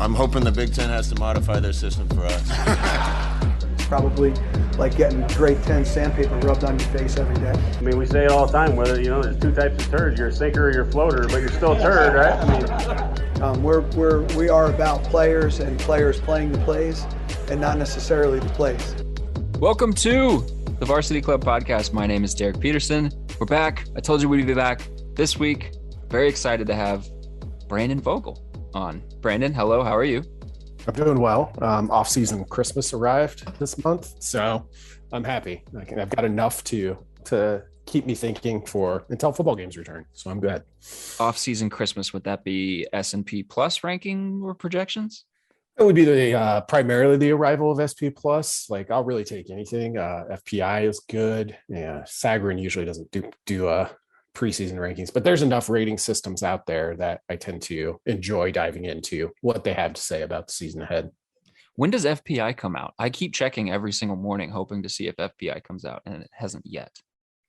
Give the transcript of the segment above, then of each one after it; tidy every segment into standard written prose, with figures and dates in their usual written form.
I'm hoping the Big Ten has to modify their system for us. Probably like getting grade 10 sandpaper rubbed on your face every day. I mean, we say it all the time, whether, there's two types of turds. You're a sinker or you're a floater, but you're still a turd, right? I mean, we are about players and players playing the plays and not necessarily the plays. Welcome to the Varsity Club podcast. My name is Derek Peterson. We're back. I told you we'd be back this week. Very excited to have Brandon Vogel on. Brandon, hello. How are you? I'm doing well. Off-season Christmas arrived this month, so I'm happy. I've got enough to keep me thinking until football games return, so I'm good. Off-season Christmas, would that be S&P Plus ranking or projections? It would be primarily the arrival of SP Plus. Like, I'll really take anything. FPI is good. Yeah, Sagarin usually doesn't do preseason rankings, but there's enough rating systems out there that I tend to enjoy diving into what they have to say about the season ahead. When does FPI come out? I keep checking every single morning, hoping to see if FPI comes out, and it hasn't yet.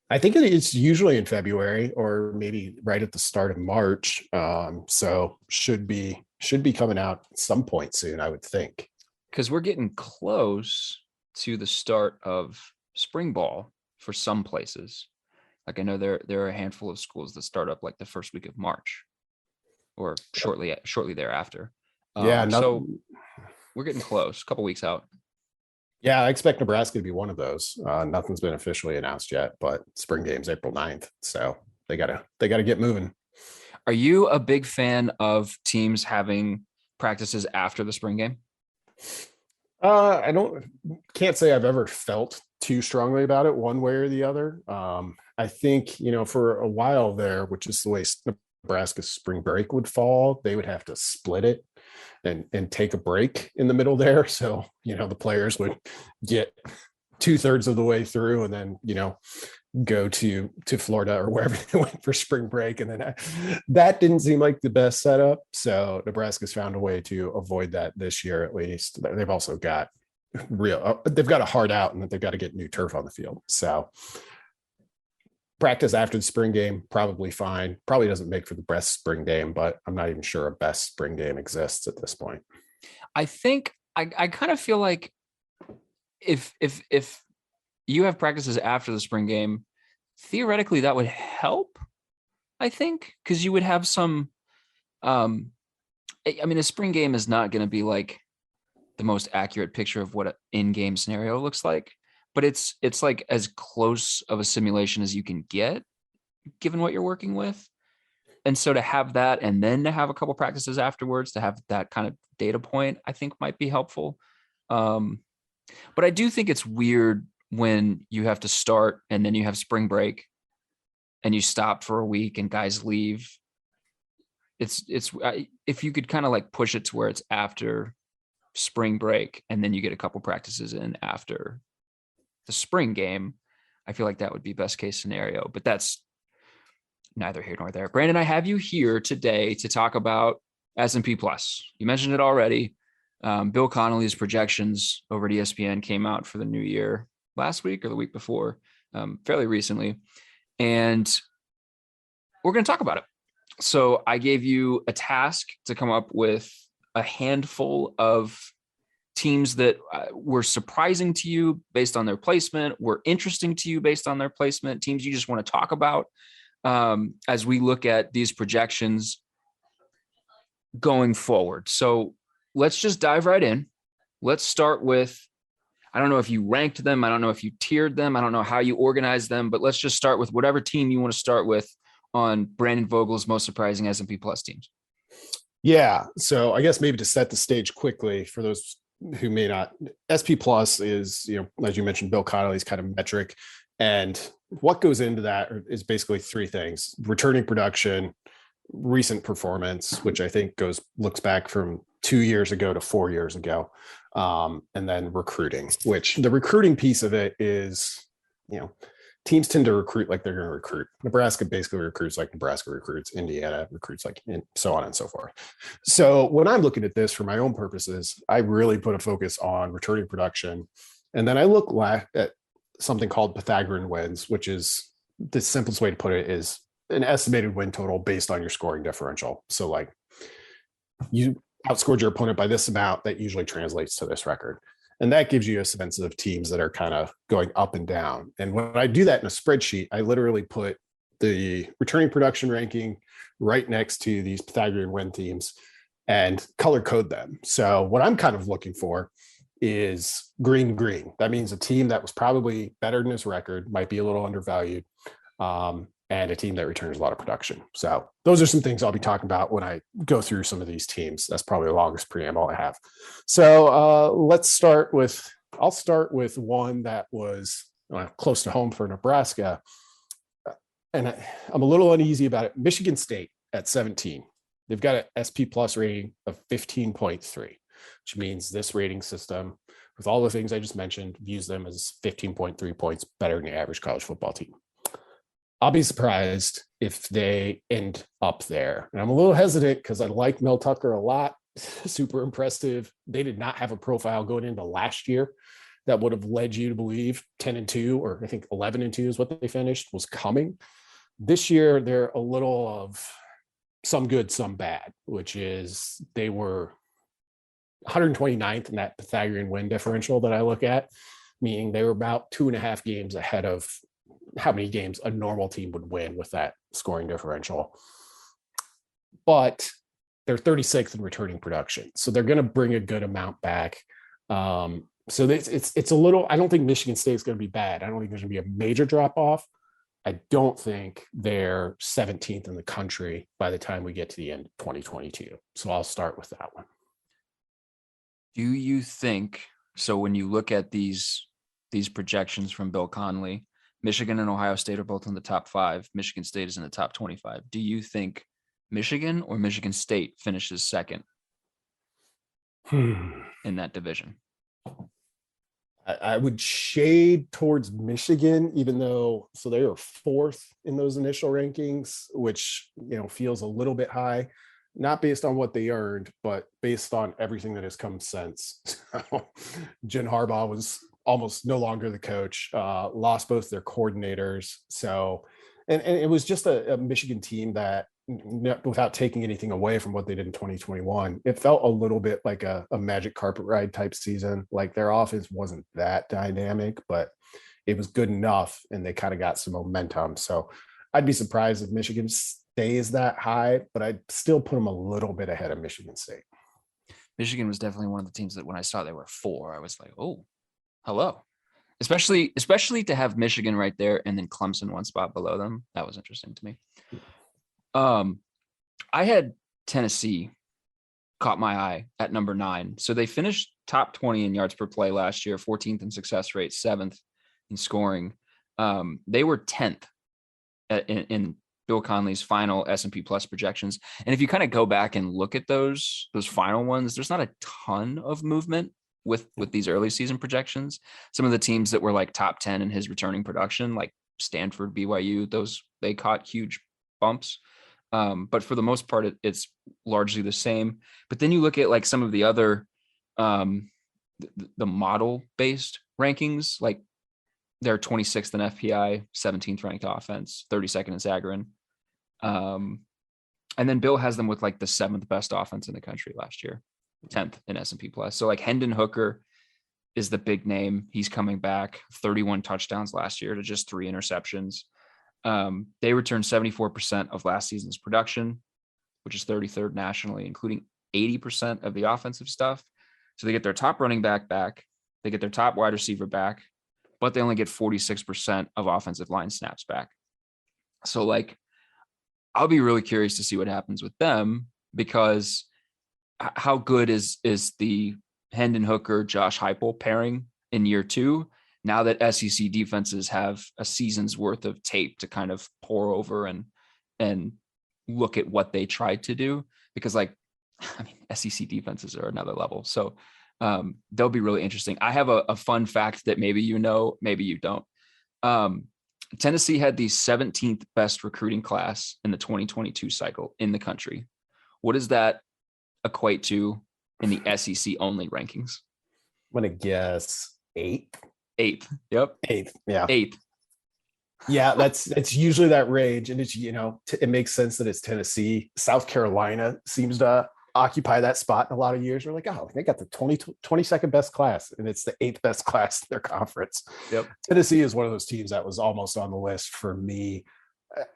I think it's usually in February or maybe right at the start of March. So should be coming out at some point soon, I would think. Because we're getting close to the start of spring ball for some places. Like, I know there are a handful of schools that start up like the first week of March or shortly thereafter. So we're getting close, a couple weeks out. Yeah, I expect Nebraska to be one of those. Nothing's been officially announced yet, but spring game's April 9th. So they gotta get moving. Are you a big fan of teams having practices after the spring game? I can't say I've ever felt too strongly about it one way or the other. I think, for a while there, which is the way Nebraska's spring break would fall, they would have to split it and take a break in the middle there. So, the players would get 2/3 of the way through and then, go to Florida or wherever they went for spring break. And then that didn't seem like the best setup. So Nebraska's found a way to avoid that this year, at least. They've also got they've got a hard out and that they've got to get new turf on the field. So practice after the spring game, probably fine. Probably doesn't make for the best spring game, but I'm not even sure a best spring game exists at this point. I think I kind of feel like if you have practices after the spring game, theoretically that would help, I think, because you would have some, a spring game is not going to be like the most accurate picture of what an in-game scenario looks like, but it's like as close of a simulation as you can get given what you're working with. And so to have that and then to have a couple practices afterwards to have that kind of data point, I think might be helpful. But I do think it's weird when you have to start and then you have spring break and you stop for a week and guys leave. It's if you could kind of like push it to where it's after spring break and then you get a couple practices in after the spring game, I feel like that would be best case scenario, but that's neither here nor there. Brandon, I have you here today to talk about S&P Plus. You mentioned it already. Bill Connelly's projections over at ESPN came out for the new year last week or the week before, fairly recently. And we're going to talk about it. So I gave you a task to come up with a handful of teams that were surprising to you based on their placement, were interesting to you based on their placement, teams you just want to talk about as we look at these projections going forward. So let's just dive right in. Let's start with, I don't know if you ranked them. I don't know if you tiered them. I don't know how you organized them, but let's just start with whatever team you want to start with on Brandon Vogel's most surprising S&P Plus teams. Yeah. So I guess maybe to set the stage quickly for those who may not, SP Plus is, as you mentioned, Bill Connelly's kind of metric. And what goes into that is basically three things: returning production, recent performance, which I think looks back from 2 years ago to 4 years ago. And then recruiting, which the recruiting piece of it is, teams tend to recruit like they're going to recruit. Nebraska basically recruits like Nebraska recruits. Indiana recruits like, and so on and so forth. So when I'm looking at this for my own purposes, I really put a focus on returning production. And then I look at something called Pythagorean Wins, which is the simplest way to put it is an estimated win total based on your scoring differential. So like outscored your opponent by this amount, that usually translates to this record. And that gives you a sense of teams that are kind of going up and down. And when I do that in a spreadsheet, I literally put the returning production ranking right next to these Pythagorean win teams and color code them. So what I'm kind of looking for is green. That means a team that was probably better than his record, might be a little undervalued, and a team that returns a lot of production. So those are some things I'll be talking about when I go through some of these teams. That's probably the longest preamble I have. So I'll start with one that was close to home for Nebraska. And I'm a little uneasy about it. Michigan State at 17. They've got an SP plus rating of 15.3, which means this rating system, with all the things I just mentioned, views them as 15.3 points better than the average college football team. I'll be surprised if they end up there. And I'm a little hesitant because I like Mel Tucker a lot. Super impressive. They did not have a profile going into last year that would have led you to believe 10-2, or I think 11-2 is what they finished, was coming. This year, they're a little of some good, some bad, which is they were 129th in that Pythagorean win differential that I look at, meaning they were about 2.5 games ahead of how many games a normal team would win with that scoring differential. But they're 36th in returning production. So they're going to bring a good amount back. So it's a little, I don't think Michigan State is going to be bad. I don't think there's going to be a major drop off. I don't think they're 17th in the country by the time we get to the end of 2022. So I'll start with that one. Do you think, so when you look at these projections from Bill Connelly, Michigan and Ohio State are both in the top 5. Michigan State is in the top 25. Do you think Michigan or Michigan State finishes second in that division? I would shade towards Michigan, even though, so they are 4th in those initial rankings, which, feels a little bit high, not based on what they earned, but based on everything that has come since. Jen Harbaugh was almost no longer the coach, lost both their coordinators. So, and it was just a Michigan team that, without taking anything away from what they did in 2021, it felt a little bit like a magic carpet ride type season. Like their offense wasn't that dynamic, but it was good enough and they kind of got some momentum. So I'd be surprised if Michigan stays that high, but I'd still put them a little bit ahead of Michigan State. Michigan was definitely one of the teams that when I saw they were 4, I was like, oh, hello. Especially to have Michigan right there and then Clemson one spot below them. That was interesting to me. I had Tennessee caught my eye at number 9. So they finished top 20 in yards per play last year, 14th in success rate, 7th in scoring. They were 10th in Bill Connelly's final S&P Plus projections. And if you kind of go back and look at those final ones, there's not a ton of movement with these early season projections. Some of the teams that were like top 10 in his returning production, like Stanford, BYU, they caught huge bumps. But for the most part, it's largely the same. But then you look at like some of the other, the model-based rankings, like they're 26th in FPI, 17th ranked offense, 32nd in Sagarin. And then Bill has them with like the 7th best offense in the country last year, 10th in S&P Plus. So like Hendon Hooker is the big name. He's coming back, 31 touchdowns last year to just 3 interceptions. They returned 74% of last season's production, which is 33rd nationally, including 80% of the offensive stuff. So they get their top running back, they get their top wide receiver back, but they only get 46% of offensive line snaps back. So like, I'll be really curious to see what happens with them, because how good is the Hendon Hooker, Josh Heupel pairing in year 2? Now that SEC defenses have a season's worth of tape to kind of pour over and look at what they tried to do, because SEC defenses are another level. So they'll be really interesting. I have a fun fact that maybe you know, maybe you don't. Tennessee had the 17th best recruiting class in the 2022 cycle in the country. What does that equate to in the SEC only rankings? I'm going to guess 8th. 8th. Yep. 8th. Yeah. 8th. Yeah. It's usually that range. And it's, it makes sense that it's Tennessee. South Carolina seems to occupy that spot in a lot of years. We're like, oh, they got the 22nd best class, and it's the 8th best class in their conference. Yep. Tennessee is one of those teams that was almost on the list for me.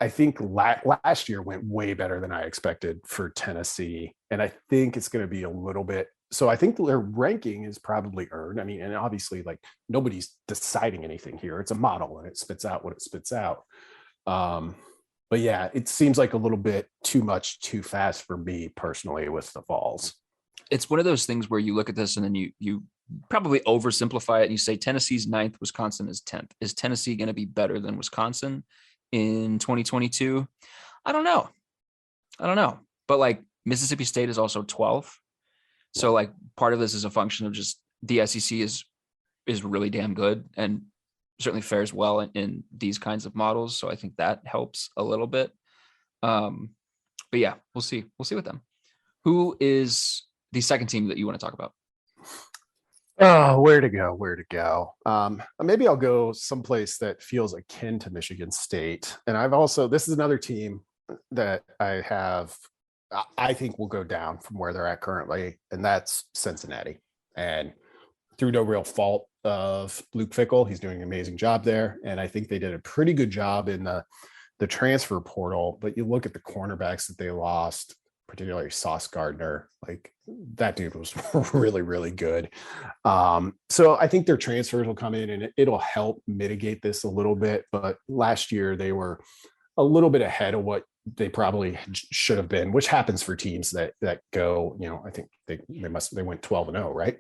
I think last year went way better than I expected for Tennessee. And I think it's going to be a little bit. So I think their ranking is probably earned. I mean, and obviously, like, nobody's deciding anything here. It's a model and it spits out what it spits out. But yeah, it seems like a little bit too much, too fast for me personally with the Vols. It's one of those things where you look at this and then you probably oversimplify it and you say Tennessee's 9th, Wisconsin is 10th. Is Tennessee going to be better than Wisconsin in 2022? I don't know. But like Mississippi State is also 12th. So like part of this is a function of just the SEC is really damn good and certainly fares well in these kinds of models. So I think that helps a little bit. But yeah, we'll see. We'll see with them. Who is the second team that you want to talk about? Oh, where to go? Maybe I'll go someplace that feels akin to Michigan State. And this is another team that I think will go down from where they're at currently, and that's Cincinnati. And through no real fault of Luke Fickell, he's doing an amazing job there. And I think they did a pretty good job in the transfer portal. But you look at the cornerbacks that they lost, particularly Sauce Gardner, like that dude was really, really good. So I think their transfers will come in and it'll help mitigate this a little bit. But last year they were a little bit ahead of what they probably should have been, which happens for teams that go, I think they went 12-0, right?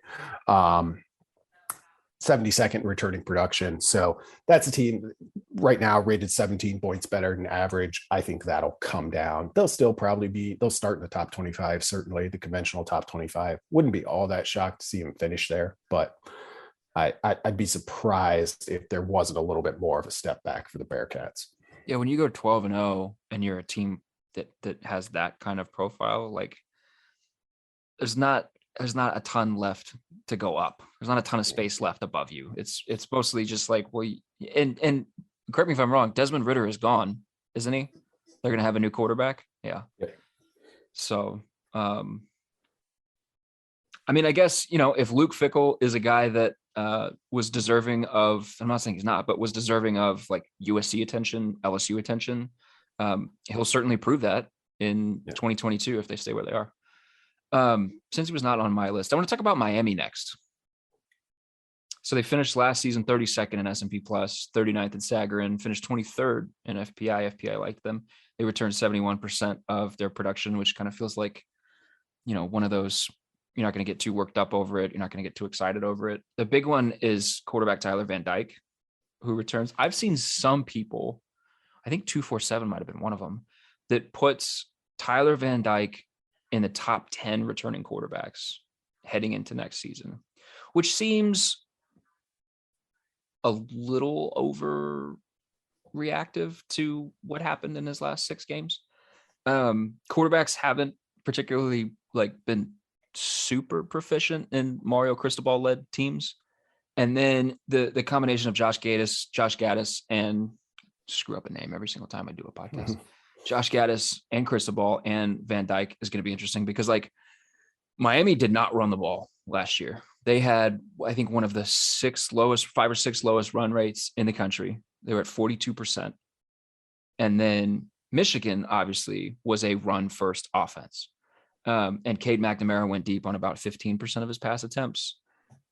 72nd returning production. So that's a team right now rated 17 points better than average. I think that'll come down. They'll still they'll start in the top 25, certainly the conventional top 25. Wouldn't be all that shocked to see them finish there, but I'd be surprised if there wasn't a little bit more of a step back for the Bearcats. Yeah, when you go 12-0 and you're a team that has that kind of profile, like there's not a ton left to go up. There's not a ton of space left above you. It's mostly just like, well, and correct me if I'm wrong, Desmond Ridder is gone, isn't he? They're going to have a new quarterback. Yeah. So, I mean, I guess, if Luke Fickell is a guy that was deserving of, I'm not saying he's not, but was deserving of like USC attention, LSU attention, he'll certainly prove that in 2022 if they stay where they are. Since he was not on my list, I want to talk about Miami next. So they finished last season 32nd in S&P Plus, 39th in Sagarin, finished 23rd in FPI. FPI liked them. They returned 71% of their production, which kind of feels like, one of those, you're not going to get too worked up over it. You're not going to get too excited over it. The big one is quarterback Tyler Van Dyke, who returns. I've seen some people, I think 247 might have been one of them, that puts Tyler Van Dyke in the top 10 returning quarterbacks heading into next season, which seems a little overreactive to what happened in his last 6 games. Quarterbacks haven't particularly been super proficient in Mario Cristobal led teams. And then the combination of Josh Gaddis and screw up a name every single time I do a podcast. Mm-hmm. Josh Gaddis and Cristobal and Van Dyke is going to be interesting because Miami did not run the ball last year. They had, I think, one of the 5 or 6 lowest run rates in the country. They were at 42%. And then Michigan obviously was a run first offense. And Cade McNamara went deep on about 15% of his pass attempts.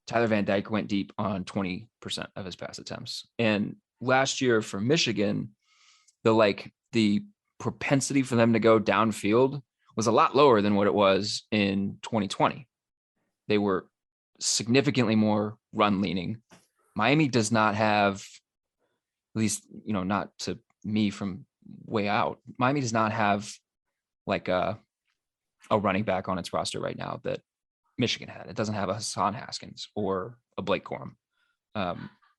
Tyler Van Dyke went deep on 20% of his pass attempts. And last year for Michigan, the propensity for them to go downfield was a lot lower than what it was in 2020. They were significantly more run leaning. Miami does not have, at least, not to me from way out, Miami does not have a running back on its roster right now that Michigan had. It doesn't have a Hassan Haskins or a Blake Corum.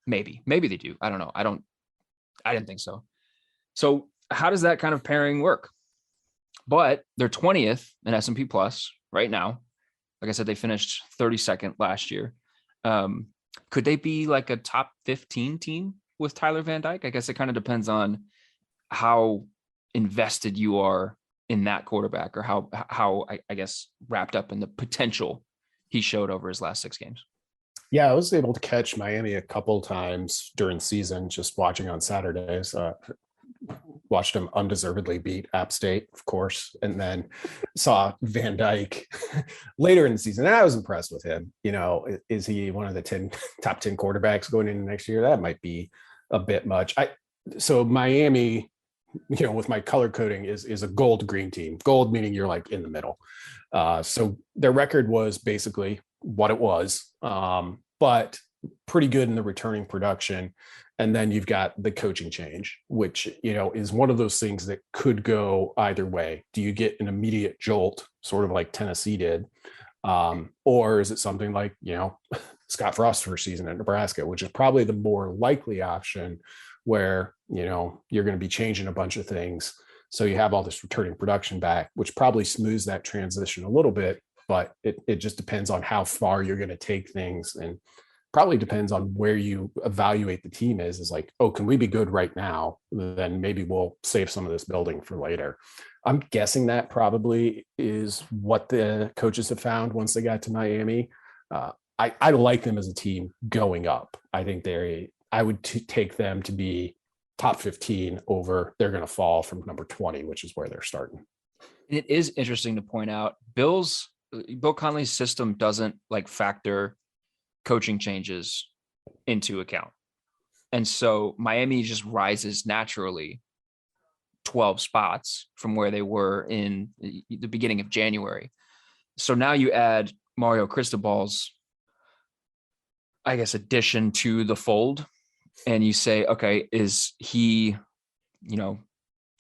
Maybe they do. I don't know. I didn't think so. So how does that kind of pairing work? But they're 20th in S&P Plus right now. Like I said, they finished 32nd last year. Could they be like a top 15 team with Tyler Van Dyke? I guess it kind of depends on how invested you are in that quarterback, or how I guess wrapped up in the potential he showed over his last 6 games? Yeah, I was able to catch Miami a couple times during the season, just watching on Saturdays. Watched him undeservedly beat App State, of course, and then saw Van Dyke later in the season. And I was impressed with him. You know, is he one of the top 10 quarterbacks going into next year? That might be a bit much. So Miami, you know, with my color coding is a gold green team. Gold meaning you're like in the middle. So their record was basically what it was, but pretty good in the returning production. And then you've got the coaching change, which, you know, is one of those things that could go either way. Do you get an immediate jolt, sort of like Tennessee did? Or is it something like, you know, Scott Frost's first season at Nebraska, which is probably the more likely option, where, you know, you're going to be changing a bunch of things. So you have all this returning production back, which probably smooths that transition a little bit, but it just depends on how far you're going to take things, and probably depends on where you evaluate the team is like, oh, can we be good right now? Then maybe we'll save some of this building for later. I'm guessing that probably is what the coaches have found once they got to Miami. I like them as a team going up. I think I would take them to be top 15 over they're going to fall from number 20, which is where they're starting. It is interesting to point out Bill Connelly's system doesn't like factor coaching changes into account. And so Miami just rises naturally 12 spots from where they were in the beginning of January. So now you add Mario Cristobal's, I guess, addition to the fold, and you say, okay, is he, you know,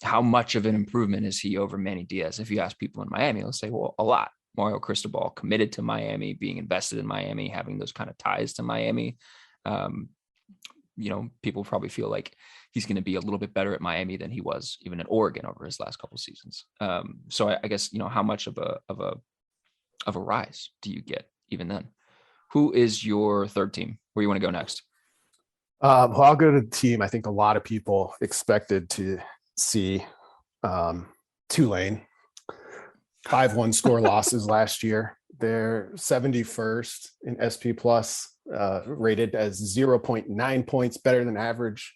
how much of an improvement is he over Manny Diaz? If you ask people in Miami, they'll say, well, a lot. Mario Cristobal committed to Miami, being invested in Miami, having those kind of ties to Miami. You know, people probably feel like he's going to be a little bit better at Miami than he was even at Oregon over his last couple of seasons. So I guess, you know, how much of a rise do you get even then? Who is your third team? Where you want to go next? Well, I'll go to the team I think a lot of people expected to see, Tulane. 5-1 score losses last year. They're 71st in SP plus, rated as 0.9 points better than average.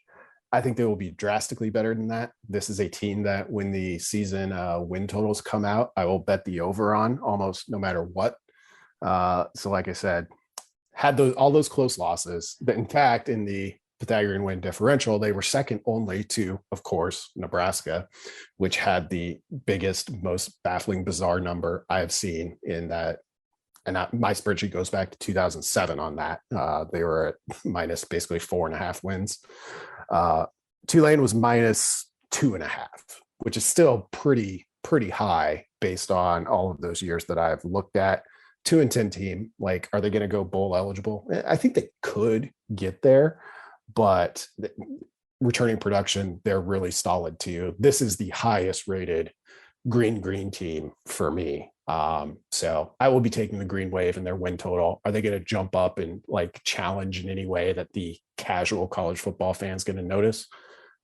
I think they will be drastically better than that. This is a team that when the season win totals come out, I will bet the over on almost no matter what. So like I said, had all those close losses. But in fact, in the Pythagorean win differential, they were second only to, of course, Nebraska, which had the biggest, most baffling, bizarre number I've seen in that. And my spreadsheet goes back to 2007 on that. They were at minus basically 4.5 wins. Tulane was minus 2.5, which is still pretty high based on all of those years that I've looked at. 2-10 team, like, are they going to go bowl eligible? I think they could get there, but returning production, they're really solid too. This is the highest rated green team for me. So I will be taking the green wave and their win total. Are they going to jump up and like challenge in any way that the casual college football fans going to notice?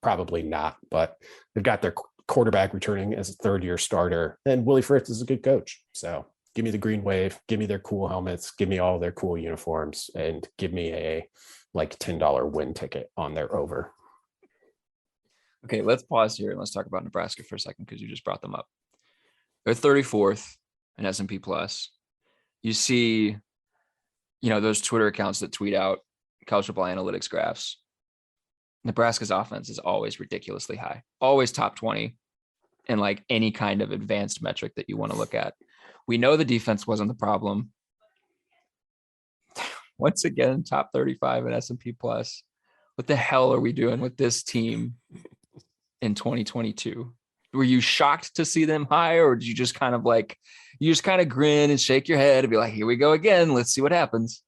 Probably not, but they've got their quarterback returning as a third-year starter, and Willie Fritz is a good coach. So give me the green wave, give me their cool helmets, give me all their cool uniforms, and give me a like $10 win ticket on their over. Okay, let's pause here and let's talk about Nebraska for a second, because you just brought them up. They're 34th in S&P plus. You see, you know, those Twitter accounts that tweet out college football analytics graphs. Nebraska's offense is always ridiculously high, always top 20 in like any kind of advanced metric that you want to look at. We know the defense wasn't the problem. Once again, top 35 in S&P plus. What the hell are we doing with this team in 2022? Were you shocked to see them higher, or did you just kind of like, you just kind of grin and shake your head and be like, here we go again, let's see what happens?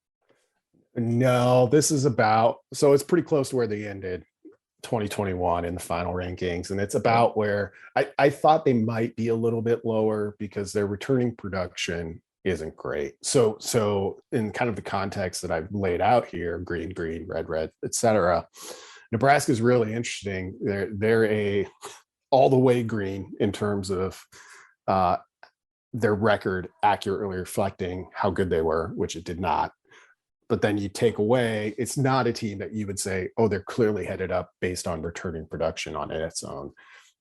No, this is about, so it's pretty close to where they ended 2021 in the final rankings. And it's about where I thought they might be a little bit lower because their returning production isn't great. So in kind of the context that I've laid out here, green, red, et cetera, Nebraska is really interesting. They're all the way green in terms of their record accurately reflecting how good they were, which it did not. But then you take away, it's not a team that you would say, oh, they're clearly headed up based on returning production on its own.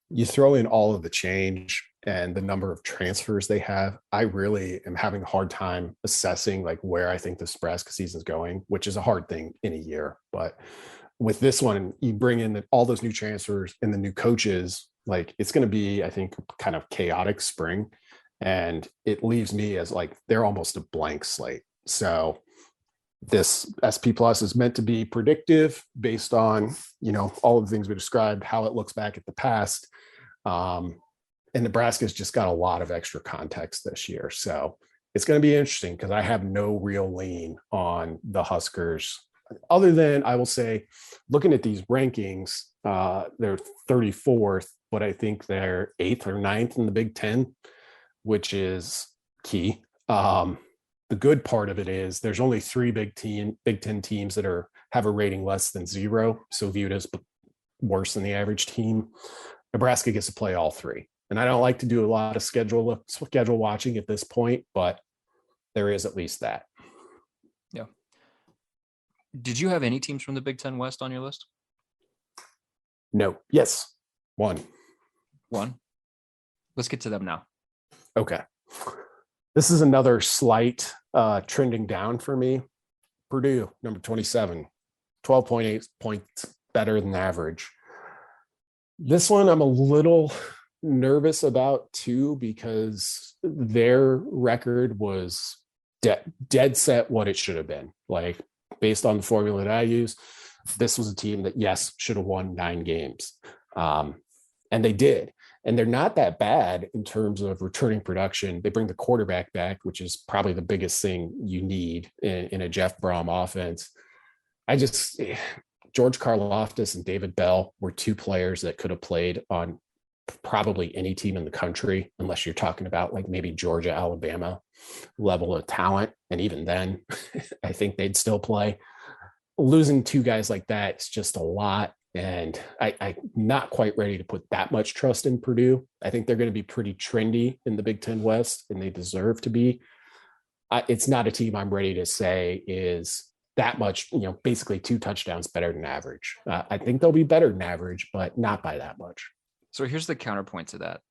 You throw in all of the change and the number of transfers they have. I really am having a hard time assessing like where I think this Nebraska season is going, which is a hard thing in a year. But with this one, you bring in all those new transfers and the new coaches, like it's going to be, I think, kind of chaotic spring. And it leaves me as like, they're almost a blank slate. So this SP Plus is meant to be predictive based on, all of the things we described, how it looks back at the past. And Nebraska's just got a lot of extra context this year. So it's going to be interesting because I have no real lean on the Huskers, other than I will say, looking at these rankings, they're 34th, but I think they're 8th or 9th in the Big Ten, which is key. The good part of it is there's only 3 Big Ten teams that have a rating less than 0, so viewed as worse than the average team. Nebraska gets to play all 3. And I don't like to do a lot of schedule watching at this point, but there is at least that. Yeah. Did you have any teams from the Big Ten West on your list? No. Yes. One. Let's get to them now. Okay. This is another slight trending down for me. Purdue, number 27, 12.8 points better than average. This one I'm a little nervous about too, because their record was dead set what it should have been. Like, based on the formula that I use, this was a team that, yes, should have won 9 games. And they did. And they're not that bad in terms of returning production. They bring the quarterback back, which is probably the biggest thing you need in a Jeff Brom offense. George Karlaftis and David Bell were 2 players that could have played on probably any team in the country, unless you're talking about like maybe Georgia, Alabama level of talent. And even then, I think they'd still play. Losing 2 guys like that is just a lot. And I'm not quite ready to put that much trust in Purdue. I think they're going to be pretty trendy in the Big Ten West, and they deserve to be. It's not a team I'm ready to say is that much, basically 2 touchdowns better than average. I think they'll be better than average, but not by that much. So here's the counterpoint to that.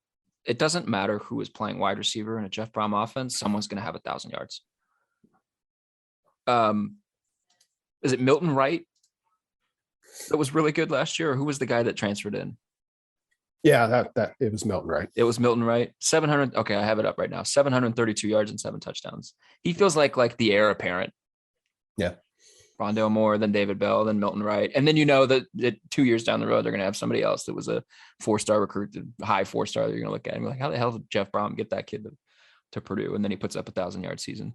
It doesn't matter who is playing wide receiver in a Jeff Brom offense. Someone's going to have 1,000 yards. Is it Milton Wright that was really good last year, or who was the guy that transferred in? Yeah, that it was Milton Wright. It was Milton Wright. 700. Okay, I have it up right now. 732 yards and 7 touchdowns. He feels like the heir apparent. Yeah. Rondale Moore, then David Bell, then Milton Wright. And then that 2 years down the road, they're going to have somebody else that was a 4-star recruit, high 4-star that you're going to look at and be like, how the hell did Jeff Brom get that kid to Purdue? And then he puts up 1,000-yard season.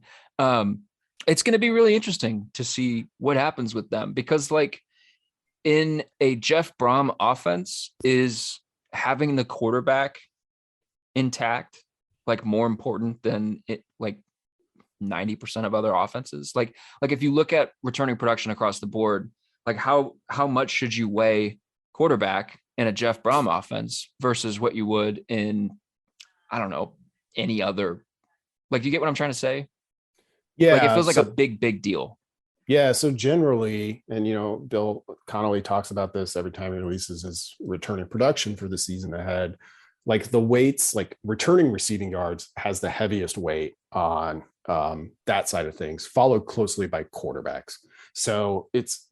It's going to be really interesting to see what happens with them, because like in a Jeff Brom offense, is having the quarterback intact like more important than it, like 90% of other offenses. Like if you look at returning production across the board, like how much should you weigh quarterback in a Jeff Brom offense versus what you would in, I don't know, any other, like, you get what I'm trying to say? Yeah. Like it feels like a big deal. Yeah. So generally, and Bill Connelly talks about this every time he releases his returning production for the season ahead. Like the weights, like returning receiving yards has the heaviest weight on that side of things, followed closely by quarterbacks. So it's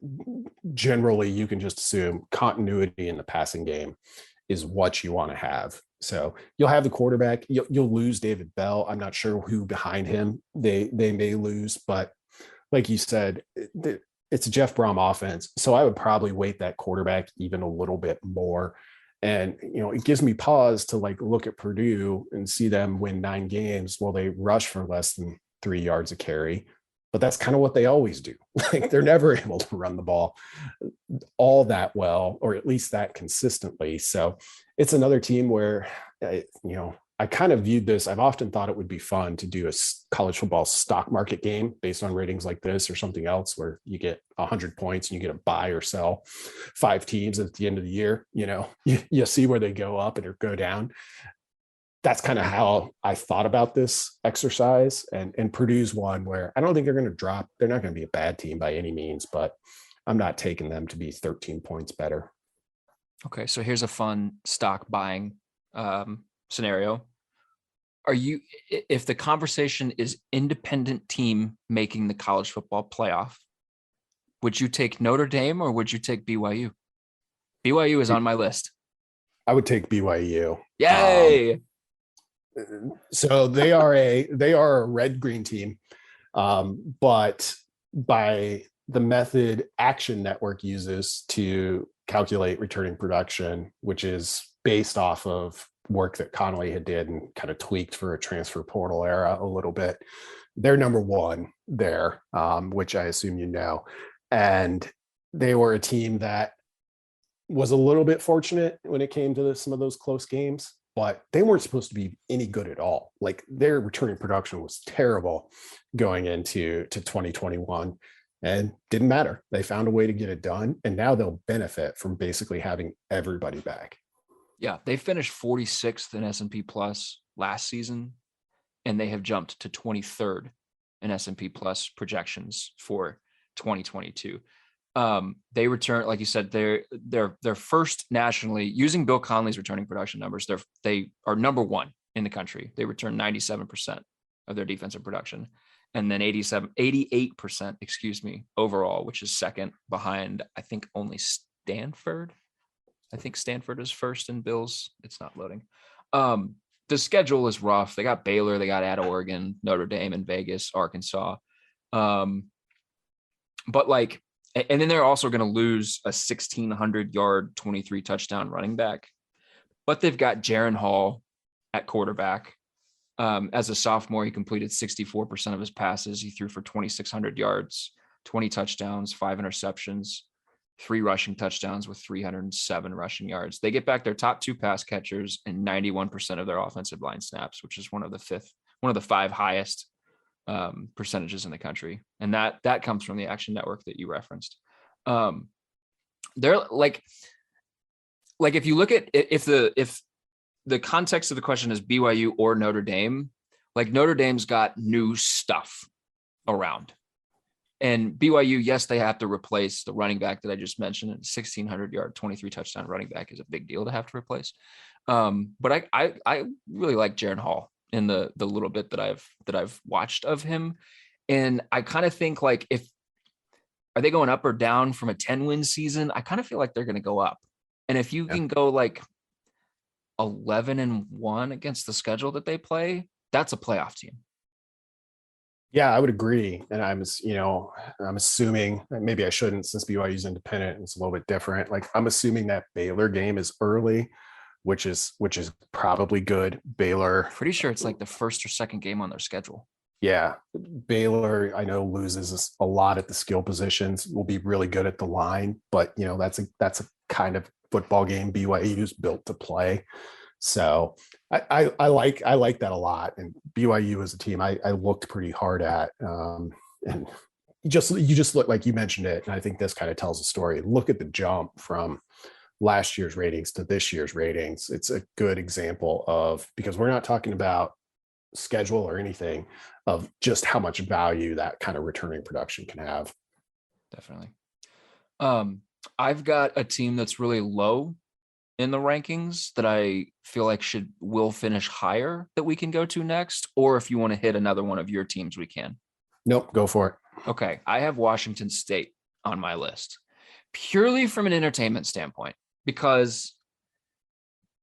generally, you can just assume continuity in the passing game is what you want to have. So you'll have the quarterback, you'll lose David Bell. I'm not sure who behind him they may lose, but like you said, it's a Jeff Brom offense. So I would probably weight that quarterback even a little bit more. And, it gives me pause to like look at Purdue and see them win 9 games while they rush for less than 3 yards a carry. But that's kind of what they always do. Like they're never able to run the ball all that well, or at least that consistently. So it's another team where, I kind of viewed this. I've often thought it would be fun to do a college football stock market game based on ratings like this or something else, where you get 100 points and you get to buy or sell 5 teams at the end of the year. You see where they go up or go down. That's kind of how I thought about this exercise. And Purdue's one where I don't think they're going to drop. They're not going to be a bad team by any means, but I'm not taking them to be 13 points better. Okay, so here's a fun stock buying scenario. If the conversation is independent team making the college football playoff, would you take Notre Dame or would you take BYU? BYU is on my list. I would take BYU. Yay! So they are a red-green team, but by the method Action Network uses to calculate returning production, which is based off of work that Connelly had did and kind of tweaked for a transfer portal era a little bit. They're number 1 there, which I assume you know. And they were a team that was a little bit fortunate when it came to some of those close games, but they weren't supposed to be any good at all. Like their returning production was terrible going into 2021 and didn't matter. They found a way to get it done. And now they'll benefit from basically having everybody back. Yeah, they finished 46th in S&P Plus last season, and they have jumped to 23rd in S&P Plus projections for 2022. They return, like you said, they're first nationally using Bill Connelly's returning production numbers. They are number 1 in the country. They return 97% of their defensive production, and then 88%, overall, which is second behind, I think, only Stanford. I think Stanford is first in Bills. It's not loading. The schedule is rough. They got Baylor, they got at Oregon, Notre Dame, and Vegas, Arkansas. But like, and then they're also going to lose a 1,600-yard, 23 touchdown running back. But they've got Jaron Hall at quarterback. As a sophomore, he completed 64% of his passes. He threw for 2,600 yards, 20 touchdowns, 5 interceptions, 3 rushing touchdowns with 307 rushing yards. They get back their top 2 pass catchers and 91% of their offensive line snaps, which is one of the 5 highest percentages in the country. And that comes from the Action Network that you referenced. They're like if you look at if the context of the question is BYU or Notre Dame, like Notre Dame's got new stuff around. And BYU, yes, they have to replace the running back that I just mentioned. 1,600-yard, 23 touchdown running back is a big deal to have to replace. But I really like Jaron Hall in the little bit that I've watched of him, and I kind of think like are they going up or down from a 10-win season? I kind of feel like they're going to go up, and if you can go like 11-1 against the schedule that they play, that's a playoff team. Yeah, I would agree. And I'm assuming, maybe I shouldn't since BYU is independent and it's a little bit different. Like I'm assuming that Baylor game is early, which is probably good. Baylor. Pretty sure it's like the first or second game on their schedule. Yeah. Baylor, I know, loses a lot at the skill positions, will be really good at the line, but that's a kind of football game BYU is built to play. So I like that a lot. And BYU as a team, I looked pretty hard at, and you just look, like you mentioned it. And I think this kind of tells a story. Look at the jump from last year's ratings to this year's ratings. It's a good example of, because we're not talking about schedule or anything, of just how much value that kind of returning production can have. Definitely. I've got a team that's really low in the rankings that I feel like will finish higher that we can go to next. Or if you want to hit another one of your teams, we can. Nope, go for it. Okay. I have Washington State on my list purely from an entertainment standpoint, because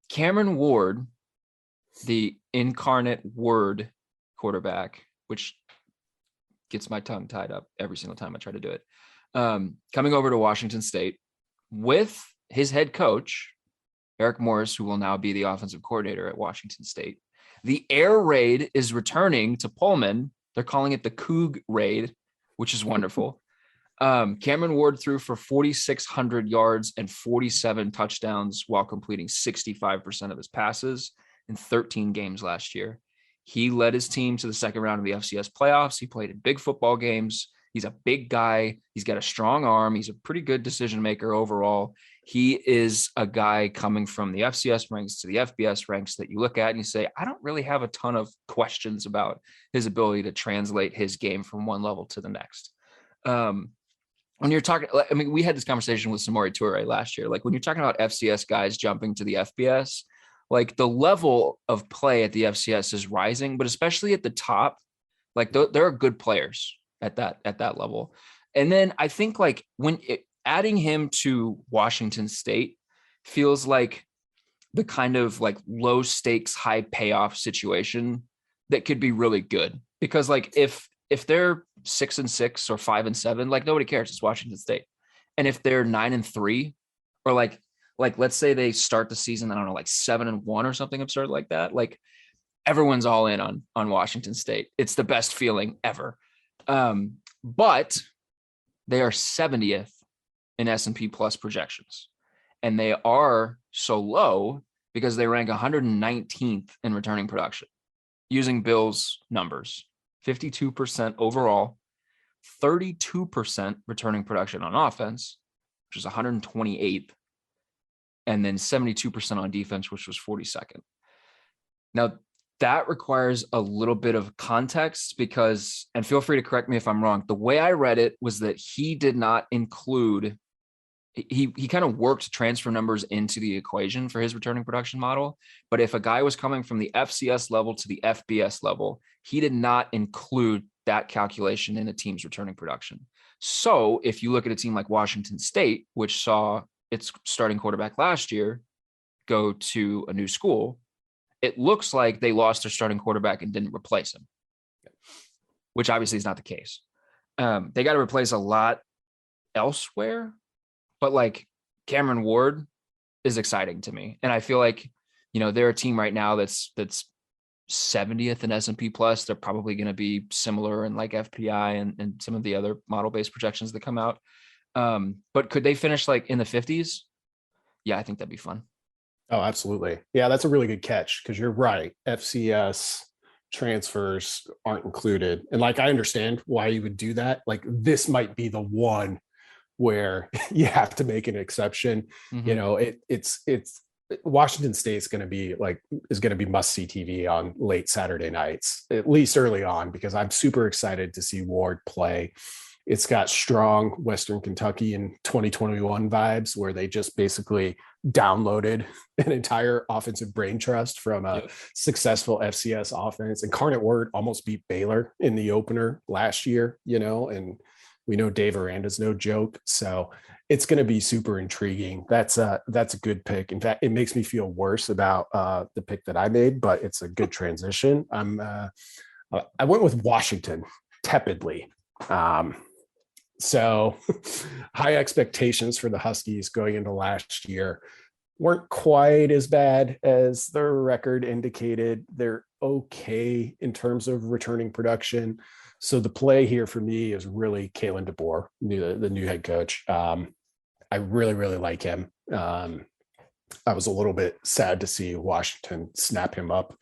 Cameron Ward, the incarnate word quarterback, which gets my tongue tied up every single time I try to do it, coming over to Washington State with his head coach, Eric Morris, who will now be the offensive coordinator at Washington State. The air raid is returning to Pullman. They're calling it the Coug raid, which is wonderful. Cameron Ward threw for 4,600 yards and 47 touchdowns while completing 65% of his passes. in 13 games last year. He led his team to the second round of the FCS playoffs. He played in big football games. He's a big guy. He's got a strong arm. He's a pretty good decision maker overall. He is a guy coming from the FCS ranks to the FBS ranks that you look at and you say, I don't really have a ton of questions about his ability to translate his game from one level to the next. When you're talking, I mean, we had this conversation with Samori Toure last year. Like when you're talking about FCS guys jumping to the FBS, like the level of play at the FCS is rising, but especially at the top, like there are good players at that level. And then I think like adding him to Washington State feels like the kind of like low stakes, high payoff situation that could be really good, because like if they're 6-6 or 5-7, like nobody cares. It's Washington State. And if they're 9-3, or like let's say they start the season, I don't know, like 7-1 or something absurd like that, like everyone's all in on Washington State. It's the best feeling ever. But they are 70th in S&P Plus projections, and they are so low because they rank 119th in returning production using Bill's numbers. 52% overall, 32% returning production on offense, which is 128th, and then 72% on defense, which was 42nd. Now, that requires a little bit of context because, and feel free to correct me if I'm wrong, the way I read it was that he did not include, he kind of worked transfer numbers into the equation for his returning production model. But if a guy was coming from the FCS level to the FBS level, he did not include that calculation in a team's returning production. So if you look at a team like Washington State, which saw its starting quarterback last year go to a new school, it looks like they lost their starting quarterback and didn't replace him, which obviously is not the case. They got to replace a lot elsewhere, but like Cameron Ward is exciting to me. And I feel like, you know, they're a team right now that's 70th in S&P Plus. They're probably going to be similar in like FPI and some of the other model-based projections that come out. But could they finish like in the 50s? Yeah, I think that'd be fun. Oh, absolutely. Yeah, that's a really good catch because you're right. FCS transfers aren't included. And like, I understand why you would do that. Like this might be the one where you have to make an exception. Mm-hmm. You know, it's Washington State's going to be must see TV on late Saturday nights, at least early on, because I'm super excited to see Ward play. It's got strong Western Kentucky in 2021 vibes where they just basically downloaded an entire offensive brain trust from a successful FCS offense. Incarnate Word almost beat Baylor in the opener last year, you know, and we know Dave Aranda's no joke. So it's going to be super intriguing. That's a good pick. In fact, it makes me feel worse about the pick that I made, but it's a good transition. I went with Washington tepidly. So high expectations for the Huskies going into last year weren't quite as bad as their record indicated. They're okay in terms of returning production. So the play here for me is really Kalen DeBoer, the new head coach. I really, really like him. I was a little bit sad to see Washington snap him up.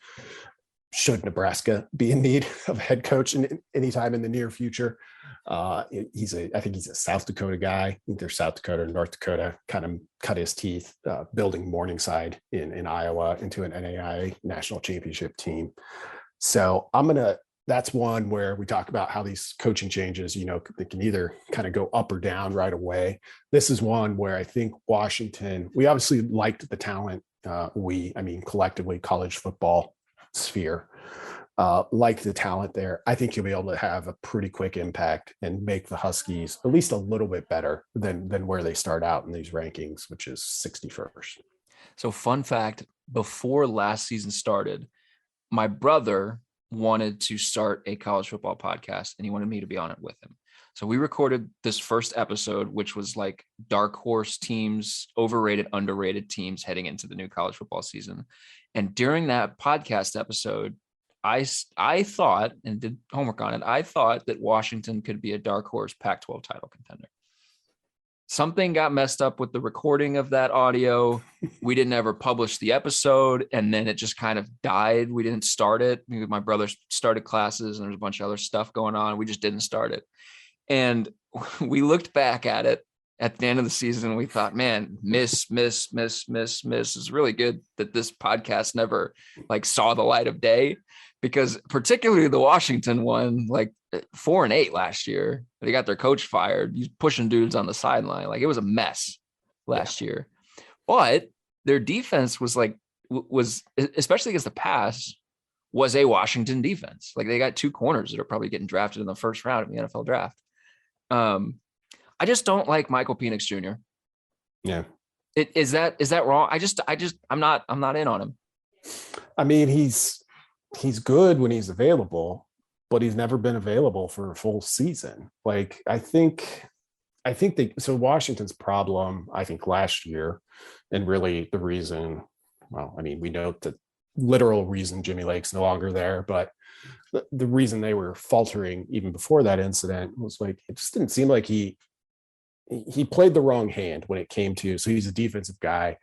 Should Nebraska be in need of a head coach anytime in the near future? I think he's a South Dakota guy. Either South Dakota or North Dakota, kind of cut his teeth building Morningside in Iowa into an NAIA national championship team. So that's one where we talk about how these coaching changes, you know, they can either kind of go up or down right away. This is one where I think Washington, we obviously liked the talent. Collectively college football sphere, like the talent there. I think you'll be able to have a pretty quick impact and make the Huskies at least a little bit better than where they start out in these rankings, which is 61st. So fun fact, before last season started, my brother wanted to start a college football podcast and he wanted me to be on it with him. So we recorded this first episode, which was like dark horse teams, overrated, underrated teams heading into the new college football season. And during that podcast episode, I thought, and did homework on it, I thought that Washington could be a dark horse Pac-12 title contender. something got messed up with the recording of that audio. We didn't ever publish the episode, and then it just kind of died. We didn't start it. My brother started classes, and there's a bunch of other stuff going on. We just didn't start it. And we looked back at it at the end of the season, and we thought, man, miss. It's really good that this podcast never like saw the light of day, because particularly the Washington one, like 4-8 last year, they got their coach fired. He's pushing dudes on the sideline. Like, it was a mess last year, but their defense was especially against the pass, was a Washington defense. Like, they got 2 corners that are probably getting drafted in the first round of the NFL draft. I just don't like Michael Penix Jr. Yeah. Is that wrong? I'm not in on him. I mean, he's good when he's available, but he's never been available for a full season. Like, I think so Washington's problem, I think, last year, and really the reason, well, I mean, we know the literal reason Jimmy Lake's no longer there, but the reason they were faltering even before that incident was like, it just didn't seem like he played the wrong hand when it came to, so he's a defensive guy,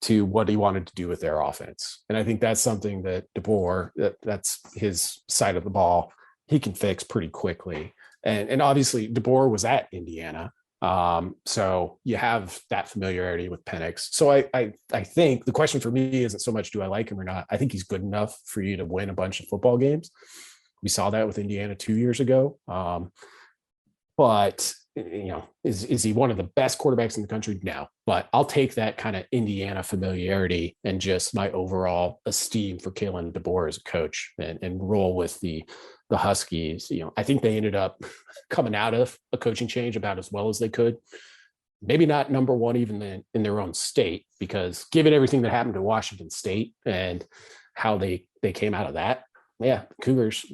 to what he wanted to do with their offense. And I think that's something that DeBoer, that's his side of the ball, he can fix pretty quickly. And obviously DeBoer was at Indiana. So you have that familiarity with Penix. So I think the question for me isn't so much, do I like him or not? I think he's good enough for you to win a bunch of football games. We saw that with Indiana 2 years ago. But is he one of the best quarterbacks in the country? No, but I'll take that kind of Indiana familiarity and just my overall esteem for Kalen DeBoer as a coach, and roll with the Huskies. I think they ended up coming out of a coaching change about as well as they could. Maybe not number one even in their own state, because given everything that happened to Washington State and how they came out of that, yeah, Cougars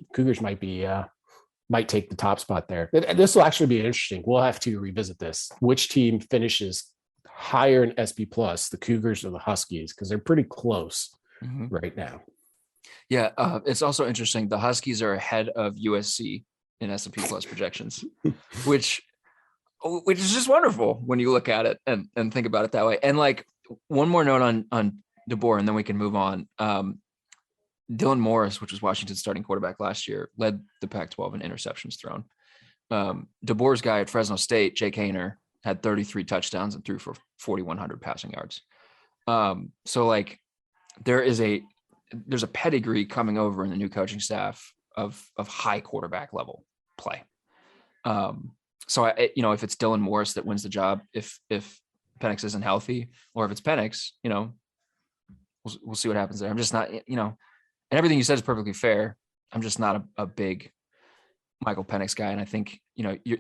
might take the top spot there. This will actually be interesting. We'll have to revisit this. Which team finishes higher in SP plus, the Cougars or the Huskies? Because they're pretty close right now. Yeah, it's also interesting. The Huskies are ahead of USC in S&P plus projections, which is just wonderful when you look at it and think about it that way. And like, one more note on DeBoer, and then we can move on. Dylan Morris, which was Washington's starting quarterback last year, led the Pac-12 in interceptions thrown. DeBoer's guy at Fresno State, Jake Haener, had 33 touchdowns and threw for 4,100 passing yards. So like, there's a pedigree coming over in the new coaching staff of high quarterback level play. So if it's Dylan Morris that wins the job, if Penix isn't healthy, or if it's Penix, we'll see what happens there. I'm just not, and everything you said is perfectly fair. I'm just not a big Michael Penix guy. And I think,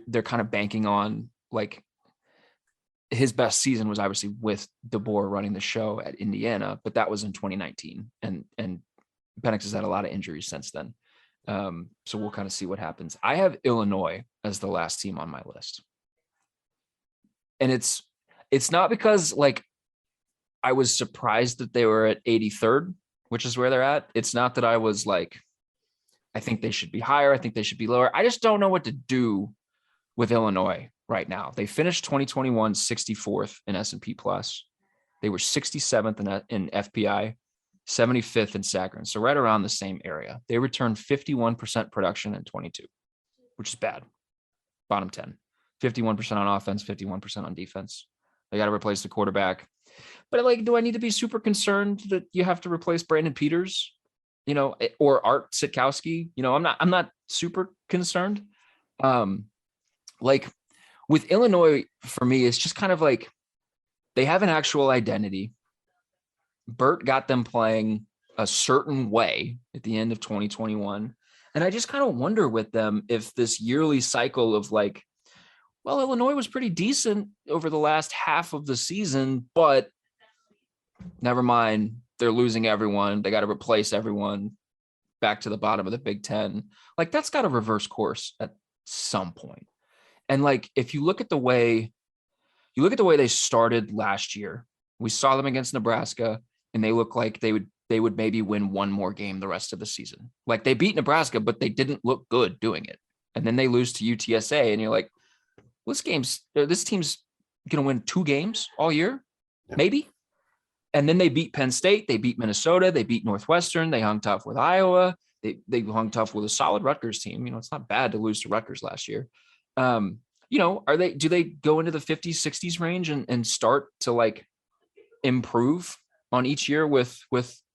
they're kind of banking on, like, his best season was obviously with DeBoer running the show at Indiana, but that was in 2019. And Penix has had a lot of injuries since then. So we'll kind of see what happens. I have Illinois as the last team on my list. And it's not because, like, I was surprised that they were at 83rd, which is where they're at. It's not that I was like, I think they should be higher, I think they should be lower. I just don't know what to do with Illinois right now. They finished 2021 64th in S&P plus. They were 67th in FPI, 75th in Saccharin. So right around the same area. They returned 51% production in 22, which is bad. Bottom 10. 51% on offense, 51% on defense. They got to replace the quarterback. But like, do I need to be super concerned that you have to replace Brandon Peters, or Art Sitkowski? I'm not super concerned. Like, with Illinois, for me, it's just kind of like they have an actual identity. Burt got them playing a certain way at the end of 2021. And I just kind of wonder with them if this yearly cycle of like, well, Illinois was pretty decent over the last half of the season, but never mind, they're losing everyone. They got to replace everyone back to the bottom of the Big Ten. Like, that's got to reverse course at some point. And like, if you look at the way they started last year, we saw them against Nebraska, and they look like they would maybe win one more game the rest of the season. Like, they beat Nebraska, but they didn't look good doing it. And then they lose to UTSA, and you're like, well, this team's going to win 2 games all year, maybe. And then they beat Penn State, they beat Minnesota, they beat Northwestern, they hung tough with Iowa, they hung tough with a solid Rutgers team. It's not bad to lose to Rutgers last year. Do they go into the 50s, 60s range and start to like improve on each year with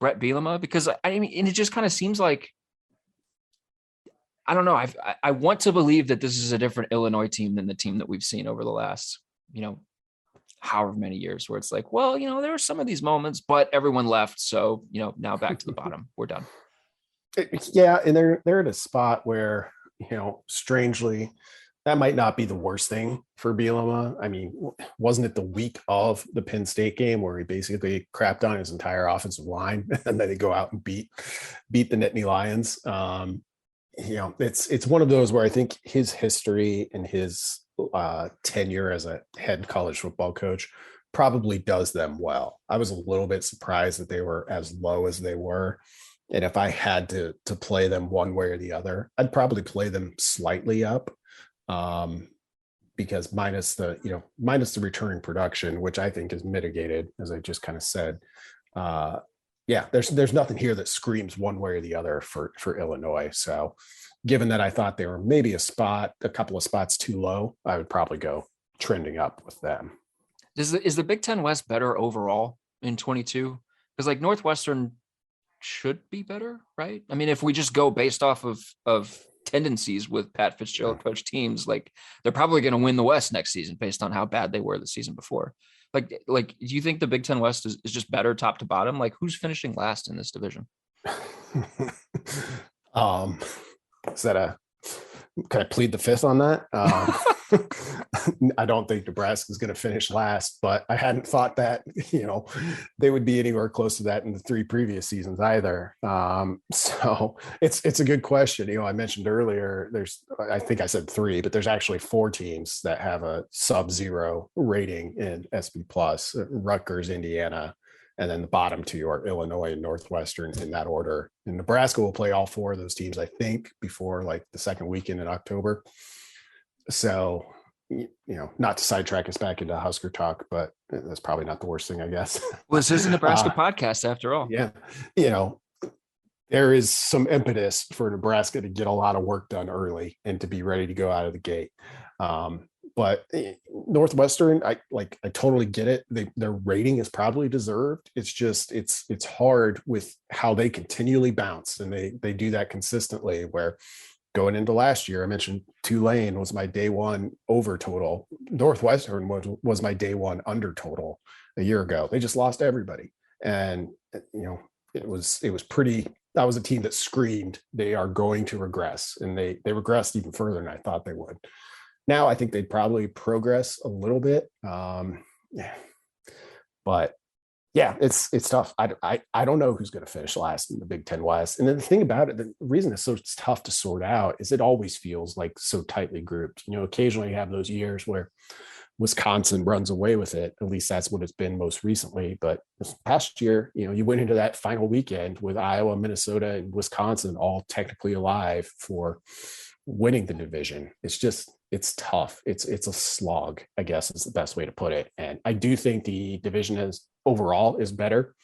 Brett Bielema? Because and it just kind of seems like, I don't know. I want to believe that this is a different Illinois team than the team that we've seen over the last, however many years, where it's like, well, there are some of these moments, but everyone left. So, now back to the bottom, we're done. Yeah. And they're at a spot where, strangely, that might not be the worst thing for Bielema. I mean, wasn't it the week of the Penn State game where he basically crapped on his entire offensive line and then they go out and beat the Nittany Lions? It's one of those where I think his history and his tenure as a head college football coach probably does them well. I was a little bit surprised that they were as low as they were. And if I had to play them one way or the other, I'd probably play them slightly up. Because minus the returning production, which I think is mitigated, as I just kind of said, there's nothing here that screams one way or the other for Illinois. So given that I thought they were maybe a couple of spots too low, I would probably go trending up with them. Is the Big Ten West better overall in 22? Because like Northwestern should be better, right? I mean, if we just go based off of tendencies with Pat Fitzgerald coach teams, like they're probably going to win the West next season based on how bad they were the season before. Like, do you think the Big Ten West is just better top to bottom? Like, who's finishing last in this division? Is that can I plead the fifth on that? I don't think Nebraska is going to finish last, but I hadn't thought that, they would be anywhere close to that in the 3 previous seasons either. So it's a good question. I mentioned earlier, I think I said 3, but there's actually 4 teams that have a sub-0 rating in SP plus: Rutgers, Indiana, and then the bottom 2 are Illinois and Northwestern in that order. And Nebraska will play all 4 of those teams, I think, before like the second weekend in October. So, not to sidetrack us back into Husker talk, but that's probably not the worst thing, I guess. Well, this is a Nebraska podcast after all. Yeah. There is some impetus for Nebraska to get a lot of work done early and to be ready to go out of the gate. But Northwestern, I totally get it. Their rating is probably deserved. It's just, it's hard with how they continually bounce, and they do that consistently, where going into last year, I mentioned Tulane was my day one over total. Northwestern was my day one under total a year ago. They just lost everybody. And, it was pretty, that was a team that screamed, they are going to regress. And they regressed even further than I thought they would. Now I think they'd probably progress a little bit. But yeah, it's tough. I don't know who's going to finish last in the Big Ten West. And then the thing about it, the reason it's so tough to sort out is it always feels like so tightly grouped. Occasionally you have those years where Wisconsin runs away with it. At least that's what it's been most recently. But this past year, you went into that final weekend with Iowa, Minnesota, and Wisconsin all technically alive for winning the division. It's tough. It's a slog, I guess is the best way to put it. And I do think the division overall is better.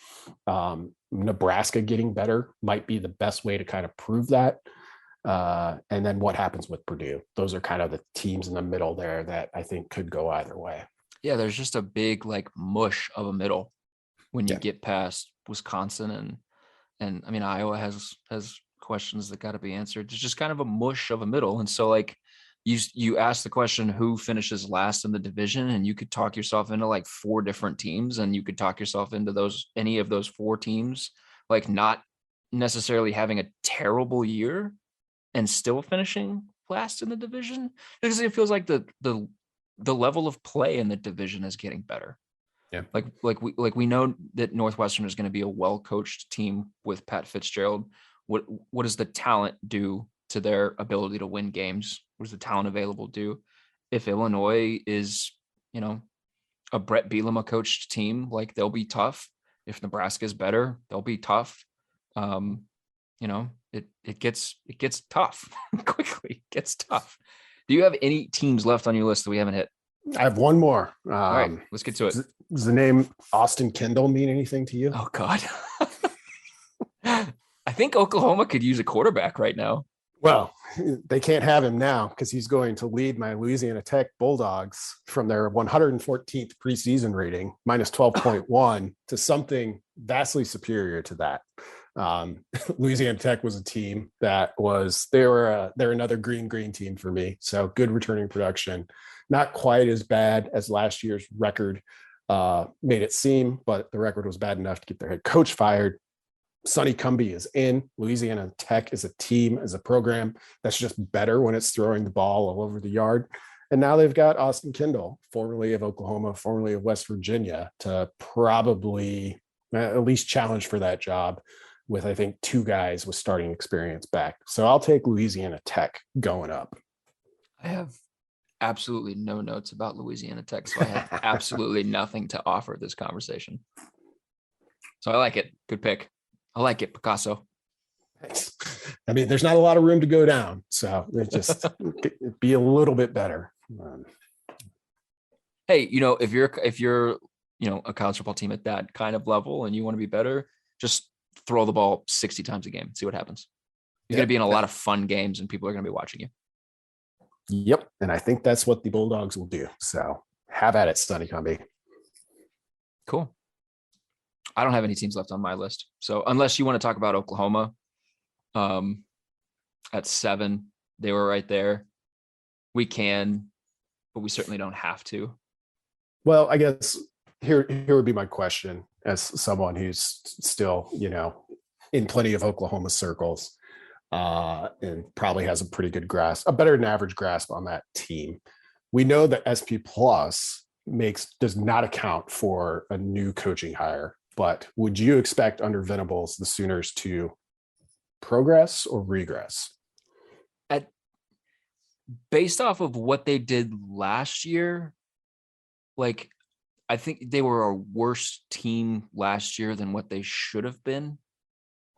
Nebraska getting better might be the best way to kind of prove that. And then what happens with Purdue? Those are kind of the teams in the middle there that I think could go either way. Yeah, there's just a big like mush of a middle when you get past Wisconsin and I mean Iowa has questions that got to be answered. It's just kind of a mush of a middle. And so like you ask the question, who finishes last in the division, and you could talk yourself into like 4 different teams, and you could talk yourself into any of those 4 teams, like not necessarily having a terrible year and still finishing last in the division, because it feels like the level of play in the division is getting better. Yeah. Like we know that Northwestern is going to be a well-coached team with Pat Fitzgerald. What does the talent do to their ability to win games? What does the talent available do? If Illinois is, a Brett Bielema coached team, like they'll be tough. If Nebraska is better, they'll be tough. It gets tough quickly. It gets tough. Do you have any teams left on your list that we haven't hit? I have one more. All right, let's get to it. Does the name Austin Kendall mean anything to you? Oh God. I think Oklahoma could use a quarterback right now. Well, they can't have him now because he's going to lead my Louisiana Tech Bulldogs from their 114th preseason rating, minus 12.1, to something vastly superior to that. Louisiana Tech was a team that they're another green team for me. So good returning production, not quite as bad as last year's record made it seem, but the record was bad enough to get their head coach fired. Sonny Cumbie is in. Louisiana Tech is a team, as a program that's just better when it's throwing the ball all over the yard. And now they've got Austin Kendall, formerly of Oklahoma, formerly of West Virginia, to probably at least challenge for that job with, I think, 2 guys with starting experience back. So I'll take Louisiana Tech going up. I have absolutely no notes about Louisiana Tech, so I have absolutely nothing to offer this conversation. So I like it. Good pick. I like it, Picasso. Thanks. I mean, there's not a lot of room to go down, so it just be a little bit better. Hey, if you're a college football team at that kind of level and you want to be better, just throw the ball 60 times a game. See what happens. You're going to be in a lot of fun games and people are going to be watching you. Yep. And I think that's what the Bulldogs will do. So have at it, Sonny Cumbie. Cool. I don't have any teams left on my list. So unless you want to talk about Oklahoma, at 7, they were right there. We can, but we certainly don't have to. Well, I guess here would be my question as someone who's still, in plenty of Oklahoma circles, and probably has a pretty good grasp, a better than average grasp on that team. We know that SP Plus does not account for a new coaching hire. But would you expect under Venables the Sooners to progress or regress? Based off of what they did last year, I think they were a worse team last year than what they should have been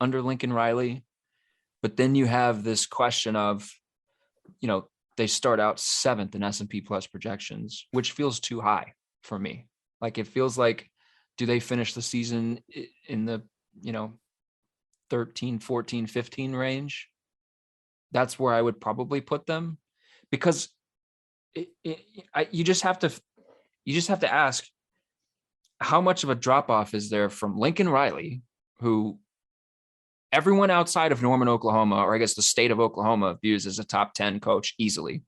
under Lincoln Riley. But then you have this question of, they start out 7th in S&P Plus projections, which feels too high for me. It feels like, do they finish the season in the, 13, 14, 15 range? That's where I would probably put them, because you just have to ask, how much of a drop off is there from Lincoln Riley, who everyone outside of Norman, Oklahoma, or I guess the state of Oklahoma, views as a top 10 coach easily,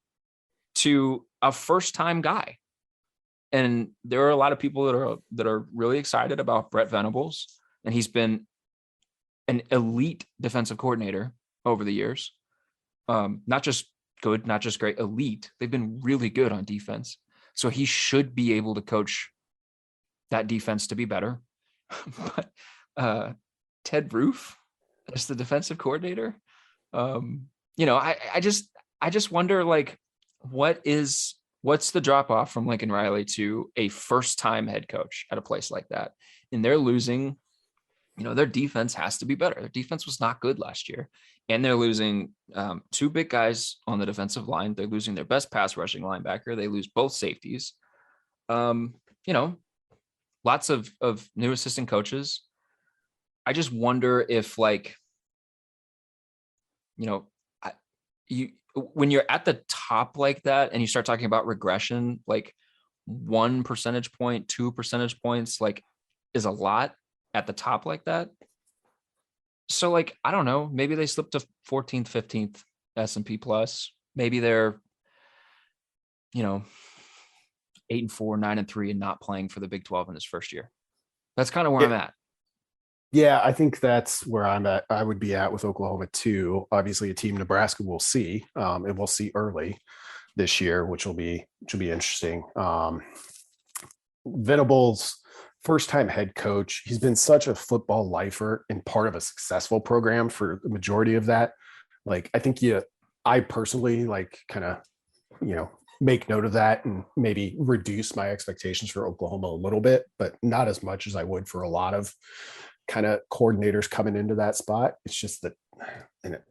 to a first time guy? And there are a lot of people that are really excited about Brett Venables, and he's been an elite defensive coordinator over the years. Not just good, not just great, elite. They've been really good on defense. So he should be able to coach that defense to be better. But Ted Roof as the defensive coordinator, I just wonder, what's the drop off from Lincoln Riley to a first time head coach at a place like that? And they're losing, their defense has to be better. Their defense was not good last year. And they're losing 2 big guys on the defensive line. They're losing their best pass rushing linebacker. They lose both safeties. Lots of new assistant coaches. I just wonder if when you're at the top like that and you start talking about regression, 1 percentage point, 2 percentage points, is a lot at the top like that. So I don't know, maybe they slipped to 14th, 15th S&P Plus. Maybe they're, 8-4, 9-3 and not playing for the Big 12 in his first year. That's kind of where I'm at. Yeah, I think that's where I'm at. I would be at with Oklahoma too. Obviously, a team Nebraska will see, and we'll see early this year, which will be interesting. Venables, first-time head coach. He's been such a football lifer and part of a successful program for the majority of that. I think I personally kind of, make note of that and maybe reduce my expectations for Oklahoma a little bit, but not as much as I would for a lot of kind of coordinators coming into that spot. It's just that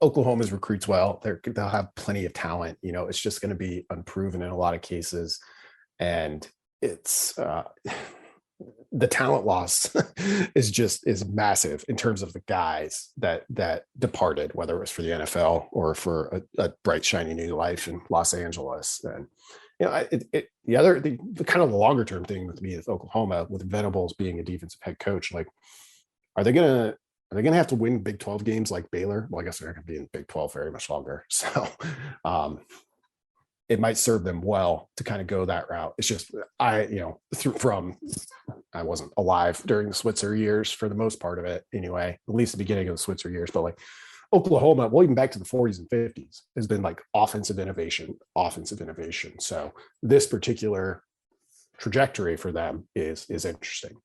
Oklahoma's recruits well. They'll have plenty of talent. It's just going to be unproven in a lot of cases. And it's the talent loss is massive in terms of the guys that departed, whether it was for the NFL or for a bright shiny new life in Los Angeles. And the kind of the longer term thing with me is Oklahoma, with Venables being a defensive head coach. Like, are they gonna have to win Big 12 games like Baylor? Well, I guess they're not gonna be in Big 12 very much longer. So it might serve them well to kind of go that route. It's just, I wasn't alive during the Switzer years for the most part of it anyway, at least the beginning of the Switzer years, but like Oklahoma, well, even back to the 40s and 50s, has been like offensive innovation. So this particular trajectory for them is interesting.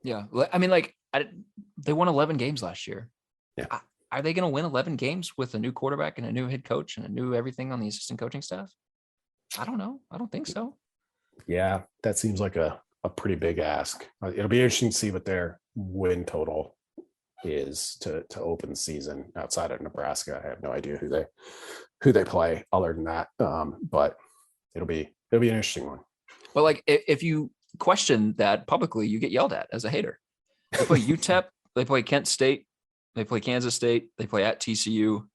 Yeah. I mean, like, they won 11 games last year. Yeah. Are they going to win 11 games with a new quarterback and a new head coach and a new everything on the assistant coaching staff? I don't know. I don't think so. Yeah, that seems like a pretty big ask. It'll be interesting to see what their win total is to open the season outside of Nebraska. I have no idea who they play other than that. But it'll be an interesting one. Well, like, if you question that publicly, you get yelled at as a hater. They play UTEP, they play Kent State, they play Kansas State, they play at TCU,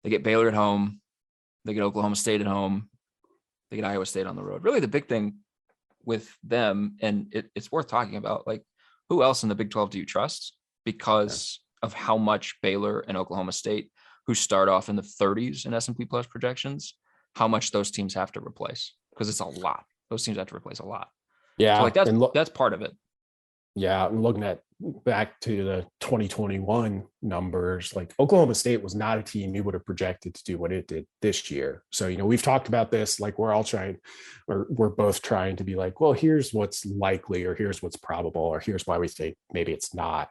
they get Baylor at home, they get Oklahoma State at home, they get Iowa State on the road. Really, the big thing with them, and it's worth talking about, like, who else in the Big 12 do you trust? Because of how much Baylor and Oklahoma State, who start off in the 30s in S&P Plus projections, how much those teams have to replace, because it's a lot. Those teams have to replace a lot. Yeah, so, like, that's part of it. Yeah, I'm looking at back to the 2021 numbers. Like, Oklahoma State was not a team you would have projected to do what it did this year. So, we've talked about this, like, we're both trying to be like, well, here's what's likely, or here's what's probable, or here's why we think maybe it's not.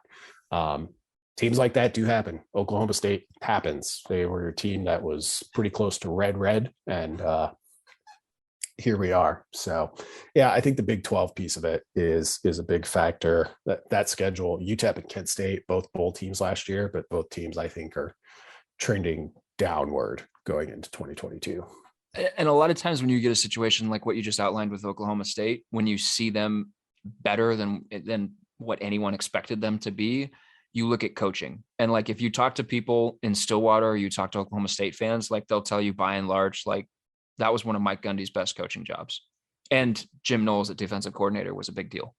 Teams like that do happen. Oklahoma State happens. They were a team that was pretty close to red, and here we are. So, yeah, I think the Big 12 piece of it is a big factor. That schedule, UTEP and Kent State, both bowl teams last year, but both teams I think are trending downward going into 2022. And a lot of times when you get a situation like what you just outlined with Oklahoma State, when you see them better than what anyone expected them to be, you look at coaching. And, like, if you talk to people in Stillwater, or you talk to Oklahoma State fans, like, they'll tell you by and large, like, that was one of Mike Gundy's best coaching jobs. And Jim Knowles, at defensive coordinator, was a big deal.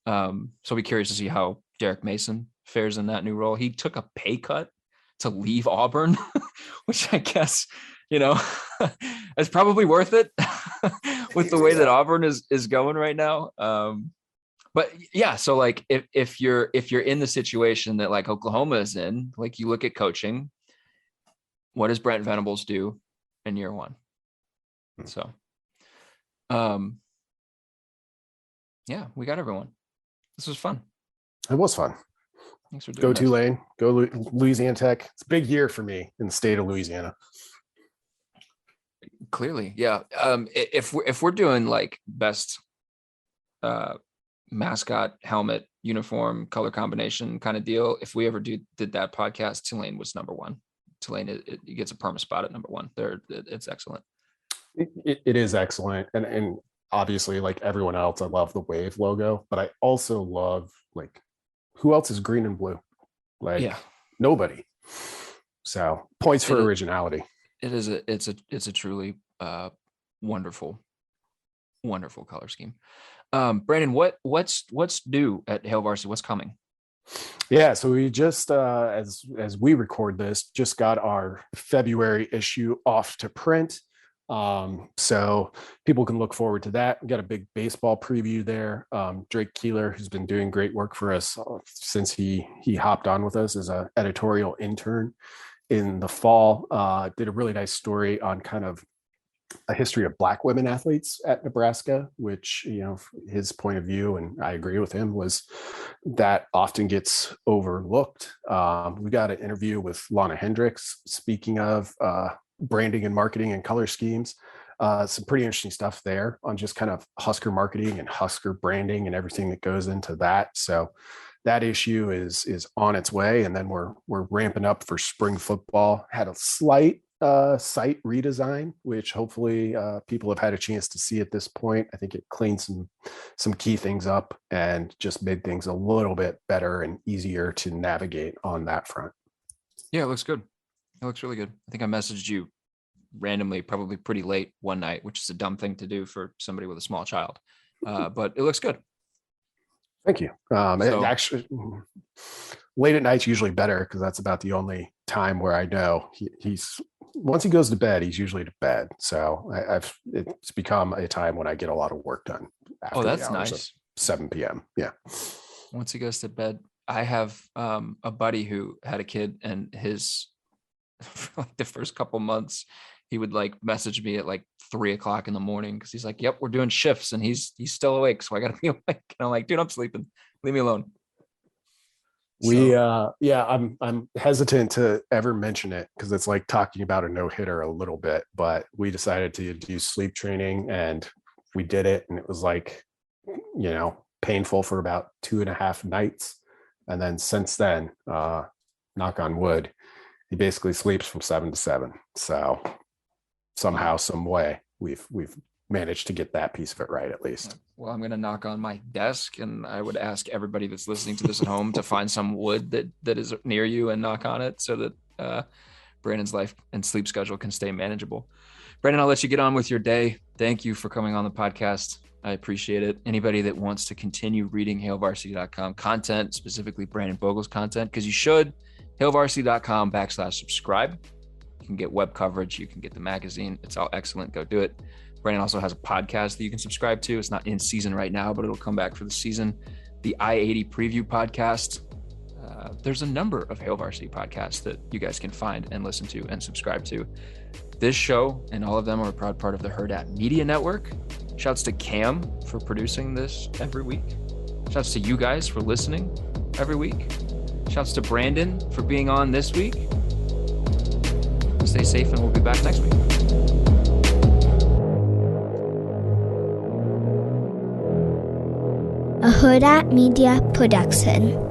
So I'll be curious to see how Derek Mason fares in that new role. He took a pay cut to leave Auburn, which I guess, is probably worth it with the way that Auburn is going right now. But yeah, so, like, if you're in the situation that, like, Oklahoma is in, like, you look at coaching, what does Brent Venables do in year one? So, yeah, we got everyone. This was fun. It was fun. Thanks for doing Go this. Tulane. Go Louisiana Tech. It's a big year for me in the state of Louisiana. Clearly, yeah. If we're doing, like, best mascot, helmet, uniform, color combination kind of deal, if we ever did that podcast, Tulane was number one. Tulane it gets a perma spot at number one. It's excellent. It is excellent. And obviously, like everyone else, I love the wave logo, but I also love, like, who else is green and blue? Like, nobody. So points for originality. It's a truly wonderful color scheme. Brandon, what's due at Hail Varsity? What's coming? Yeah, so we just as we record this, just got our February issue off to print. So people can look forward to that. We got a big baseball preview there. Drake Keeler, who's been doing great work for us since he hopped on with us as an editorial intern in the fall, did a really nice story on kind of a history of Black women athletes at Nebraska, which, his point of view, and I agree with him, was that often gets overlooked. We got an interview with Lana Hendricks, speaking of branding and marketing and color schemes. Some pretty interesting stuff there on just kind of Husker marketing and Husker branding and everything that goes into that. So that issue is on its way. And then we're ramping up for spring football. Had a slight site redesign, which hopefully people have had a chance to see at this point. I think it cleaned some key things up and just made things a little bit better and easier to navigate on that front. Yeah, it looks good. It looks really good. I think I messaged you randomly, probably pretty late one night, which is a dumb thing to do for somebody with a small child. But it looks good. Thank you. It actually, late at night's usually better because that's about the only time where I know he's once he goes to bed, he's usually to bed. So it's become a time when I get a lot of work done. After that's the hours nice. Of 7 p.m. Yeah. Once he goes to bed, I have a buddy who had a kid, and for like the first couple months, he would like message me at like 3:00 in the morning because he's like, "Yep, we're doing shifts," and he's still awake, so I gotta be awake. And I'm like, "Dude, I'm sleeping. Leave me alone." I'm hesitant to ever mention it because it's like talking about a no-hitter a little bit, but we decided to do sleep training and we did it, and it was like, painful for about 2.5 nights. And then since then, knock on wood, he basically sleeps from 7 to 7. So somehow, some way, we've managed to get that piece of it right, at least. Well, I'm going to knock on my desk, and I would ask everybody that's listening to this at home to find some wood that is near you and knock on it so that Brandon's life and sleep schedule can stay manageable. Brandon, I'll let you get on with your day. Thank you for coming on the podcast. I appreciate it. Anybody that wants to continue reading HailVarsity.com content, specifically Brandon Vogel's content, because you should, HailVarsity.com/subscribe. You can get web coverage. You can get the magazine. It's all excellent. Go do it. Brandon also has a podcast that you can subscribe to. It's not in season right now, but it'll come back for the season. The I-80 Preview podcast. There's a number of Hail Varsity podcasts that you guys can find and listen to and subscribe to. This show and all of them are a proud part of the Hurrdat Media Network. Shouts to Cam for producing this every week. Shouts to you guys for listening every week. Shouts to Brandon for being on this week. Stay safe, and we'll be back next week. A Hurrdat Media Production.